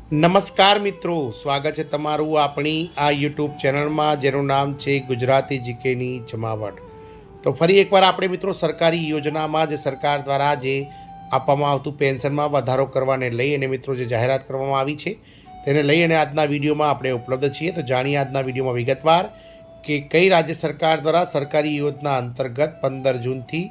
નમસ્કાર મિત્રો, સ્વાગત છે તમારું આપણી આ યુટ્યુબ ચેનલમાં જેનું નામ છે ગુજરાતી જીકેની જમાવટ। તો ફરી એકવાર આપણે મિત્રો સરકારી યોજનામાં જે સરકાર દ્વારા જે આપવામાં આવતું પેન્શનમાં વધારો કરવાને લઈ અને મિત્રો જે જાહેરાત કરવામાં આવી છે તેને લઈ અને આજના વિડીયોમાં આપણે ઉપલબ્ધ છીએ। તો જાણીએ આજના વિડીયોમાં વિગતવાર કે કઈ રાજ્ય સરકાર દ્વારા સરકારી યોજના અંતર્ગત 15 જૂનથી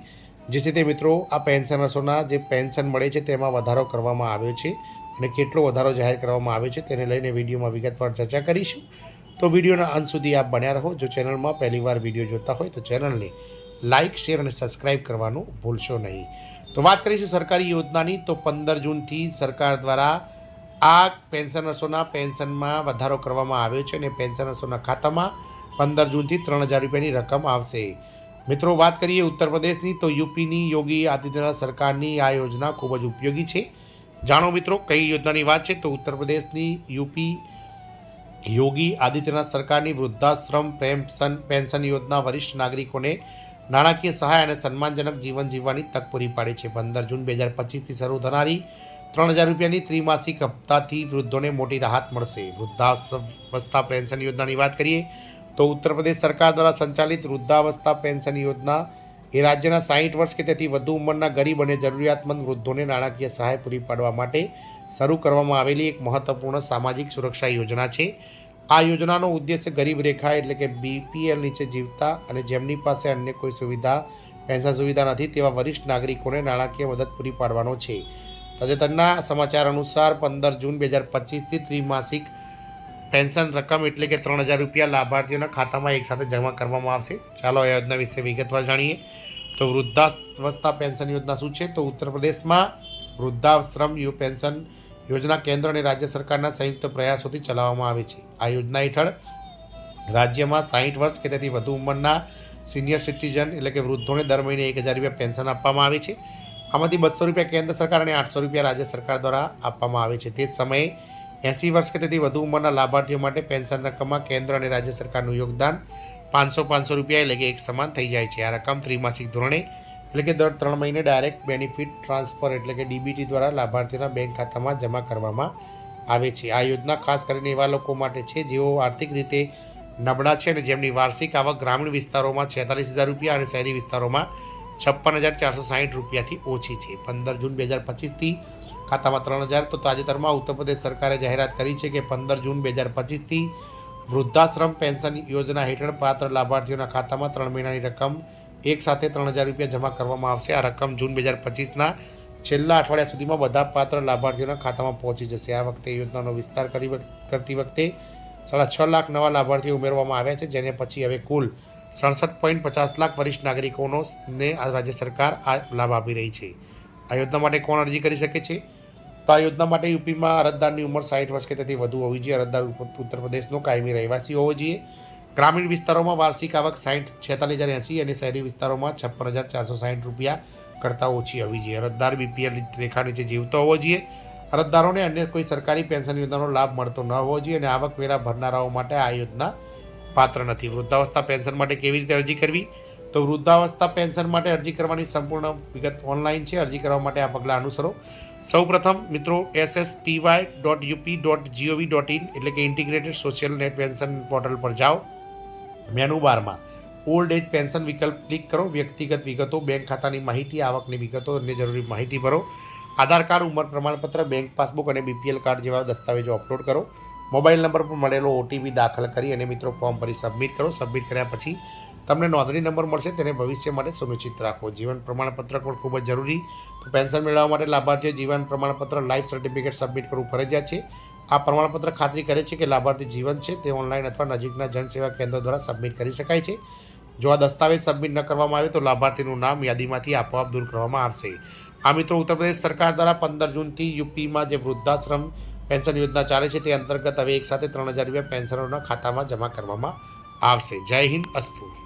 જે છે તે મિત્રો આ પેન્શનર્સોના જે પેન્શન મળે છે તેમાં વધારો કરવામાં આવ્યો છે અને કેટલો વધારો જાહેર કરવામાં આવ્યો છે તેને લઈને વિડીયોમાં વિગતવાર ચર્ચા કરીશું। તો વિડીયોના અંત સુધી આપ બન્યા રહો। જો ચેનલમાં પહેલીવાર વિડીયો જોતા હોય તો ચેનલને લાઇક, શેર અને સબસ્ક્રાઇબ કરવાનું ભૂલશો નહીં। તો વાત કરીશું સરકારી યોજનાની। તો 15 જૂનથી સરકાર દ્વારા આ પેન્શનર્સોના પેન્શનમાં વધારો કરવામાં આવ્યો છે અને પેન્શનર્સોના ખાતામાં 15 જૂનથી 3000 રૂપિયાની રકમ આવશે। મિત્રો વાત કરીએ ઉત્તર પ્રદેશની, તો યુપીની યોગી આદિત્યનાથ સરકારની આ યોજના ખૂબ જ ઉપયોગી છે। જાણો મિત્રો કઈ યોજનાની વાત છે। તો ઉત્તર પ્રદેશની યુપી યોગી આદિત્યનાથ સરકારની વૃદ્ધાશ્રમ પેન્શન યોજના વરિષ્ઠ નાગરિકોને નાણાકીય સહાય અને સન્માનજનક જીવન જીવવાની તક પૂરી પાડે છે। 15 જૂન 2025થી શરૂ થનારી 3000 રૂપિયાની ત્રિમાસિક હપ્તાથી વૃદ્ધોને મોટી રાહત મળશે। વૃદ્ધાવસ્થા પેન્શન યોજનાની વાત કરીએ તો ઉત્તર પ્રદેશ સરકાર દ્વારા સંચાલિત વૃદ્ધાવસ્થા પેન્શન યોજના એ રાજ્યના 60 વર્ષ કે તેથી વધુ ઉંમરના ગરીબ અને જરૂરિયાતમંદ વૃદ્ધોને નાણાકીય સહાય પૂરી પાડવા માટે શરૂ કરવામાં આવેલી એક મહત્વપૂર્ણ સામાજિક સુરક્ષા યોજના છે। આ યોજનાનો ઉદ્દેશ્ય ગરીબ રેખા એટલે કે બીપીએલ નીચે જીવતા અને જેમની પાસે અન્ય કોઈ પેન્શન સુવિધા નથી તેવા વરિષ્ઠ નાગરિકોને નાણાકીય મદદ પૂરી પાડવાનો છે। તાજેતરના સમાચાર અનુસાર 15 જૂન 2025થી ત્રિમાસિક પેન્શન રકમ એટલે કે 3000 રૂપિયા લાભાર્થીઓના ખાતામાં એકસાથે જમા કરવામાં આવશે। ચાલો આ યોજના વિશે વિગતવાર જાણીએ। તો વૃદ્ધાવસ્થા પેન્શન યોજના શું છે? તો ઉત્તર પ્રદેશમાં વૃદ્ધાશ્રમ પેન્શન યોજના કેન્દ્ર અને રાજ્ય સરકારના સંયુક્ત પ્રયાસોથી ચલાવવામાં આવે છે। આ યોજના હેઠળ રાજ્યમાં 60 વર્ષ કે તેથી વધુ ઉંમરના સિનિયર સિટીઝન એટલે કે વૃદ્ધોને દર મહિને 1000 રૂપિયા પેન્શન આપવામાં આવે છે। આમાંથી 200 રૂપિયા કેન્દ્ર સરકાર અને 800 રૂપિયા રાજ્ય સરકાર દ્વારા આપવામાં આવે છે। તે જ સમયે 80 વર્ષ કે તેથી વધુ ઉંમરના લાભાર્થીઓ માટે પેન્શન રકમમાં કેન્દ્ર અને રાજ્ય સરકારનું યોગદાન 500 રૂપિયા એટલે કે એક સમાન થઈ જાય છે। આ રકમ ત્રિમાસિક ધોરણે એટલે કે દર 3 મહિને ડાયરેક્ટ બેનિફિટ ટ્રાન્સફર એટલે કે ડીબીટી દ્વારા લાભાર્થીઓના બેંક ખાતામાં જમા કરવામાં આવે છે। આ યોજના ખાસ કરીને એવા લોકો માટે છે જેઓ આર્થિક રીતે નબળા છે અને જેમની વાર્ષિક આવક ગ્રામીણ વિસ્તારોમાં 46000 રૂપિયા અને શહેરી વિસ્તારોમાં 56460 રૂપિયાથી ઓછી છે। 15 જૂન 2025થી ખાતામાં 3000। તો તાજેતરમાં ઉત્તર પ્રદેશ સરકારે જાહેરાત કરી છે કે 15 જૂન 2025થી વૃદ્ધાશ્રમ પેન્શન યોજના હેઠળ પાત્ર લાભાર્થીઓના ખાતામાં 3 મહિનાની રકમ એક સાથે 3000 રૂપિયા જમા કરવામાં આવશે। આ રકમ જૂન 2025ના છેલ્લા અઠવાડિયા સુધીમાં બધા પાત્ર લાભાર્થીઓના ખાતામાં પહોંચી જશે। આ વખતે યોજનાનો વિસ્તાર કરતી વખતે 6.5 લાખ નવા લાભાર્થીઓ ઉમેરવામાં આવ્યા છે, જેને પછી હવે કુલ 67.50 લાખ વરિષ્ઠ નાગરિકોને આ રાજ્ય સરકાર આ લાભ આપી રહી છે। આ યોજના માટે કોણ અરજી કરી શકે છે? તો આ યોજના માટે યુપીમાં અરજદારની ઉંમર 60 વર્ષ કે તેથી વધુ હોવી જોઈએ। અરજદાર ઉત્તર પ્રદેશનો કાયમી રહેવાસી હોવો જોઈએ। ગ્રામીણ વિસ્તારોમાં વાર્ષિક આવક 46080 અને શહેરી વિસ્તારોમાં 56460 રૂપિયા કરતાં ઓછી હોવી જોઈએ। અરજદાર બીપીએલ રેખા નીચે જીવતો હોવો જોઈએ। અરજદારોને અન્ય કોઈ સરકારી પેન્શન યોજનાનો લાભ મળતો ન હોવો જોઈએ અને આવકવેરા ભરનારાઓ માટે આ યોજના પાત્ર નથી। વૃદ્ધાવસ્થા પેન્શન માટે કેવી રીતે અરજી કરવી? તો વૃદ્ધાવસ્થા પેન્શન માટે અરજી કરવાની સંપૂર્ણ વિગત ઓનલાઈન છે। અરજી કરવા માટે આ પગલાં અનુસરો। સૌપ્રથમ મિત્રો ssPY.up.gov.in એટલે કે integrated social net pension portal પર જાઓ। મેનુ બારમાં ઓલ્ડ એજ પેન્શન વિકલ્પ ક્લિક કરો। વ્યક્તિગત વિગતો, બેંક ખાતાની માહિતી, આવકની વિગતો અને જરૂરી માહિતી ભરો। આધાર કાર્ડ, ઉંમર પ્રમાણપત્ર, બેંક પાસબુક અને બીપીએલ કાર્ડ જેવા દસ્તાવેજો અપલોડ કરો। મોબાઈલ નંબર પર મળેલો ઓટીપી દાખલ કરી અને મિત્રો ફોર્મ ભરી સબમિટ કરો। સબમિટ કર્યા પછી તમને નોંધણી નંબર મળશે, તેને ભવિષ્ય માટે સુનિશ્ચિત રાખો। જીવન પ્રમાણપત્ર પણ ખૂબ જ જરૂરી। તો પેન્શન મેળવવા માટે લાભાર્થીઓ જીવન પ્રમાણપત્ર લાઈફ સર્ટિફિકેટ સબમિટ કરવું ફરજિયાત છે। આ પ્રમાણપત્ર ખાતરી કરે છે કે લાભાર્થી જીવન છે। તે ઓનલાઈન અથવા નજીકના જનસેવા કેન્દ્ર દ્વારા સબમિટ કરી શકાય છે। જો આ દસ્તાવેજ સબમિટ ન કરવામાં આવે તો લાભાર્થીનું નામ યાદીમાંથી આપોઆપ દૂર કરવામાં આવશે। આ મિત્રો ઉત્તર પ્રદેશ સરકાર દ્વારા 15 જૂનથી યુપીમાં જે વૃદ્ધાશ્રમ પેન્શન યોજના ચાલે છે તે અંતર્ગત હવે એકસાથે 3000 રૂપિયા પેન્શનરોના ખાતામાં જમા કરવામાં આવશે। જય હિન્દ, અસ્તુ।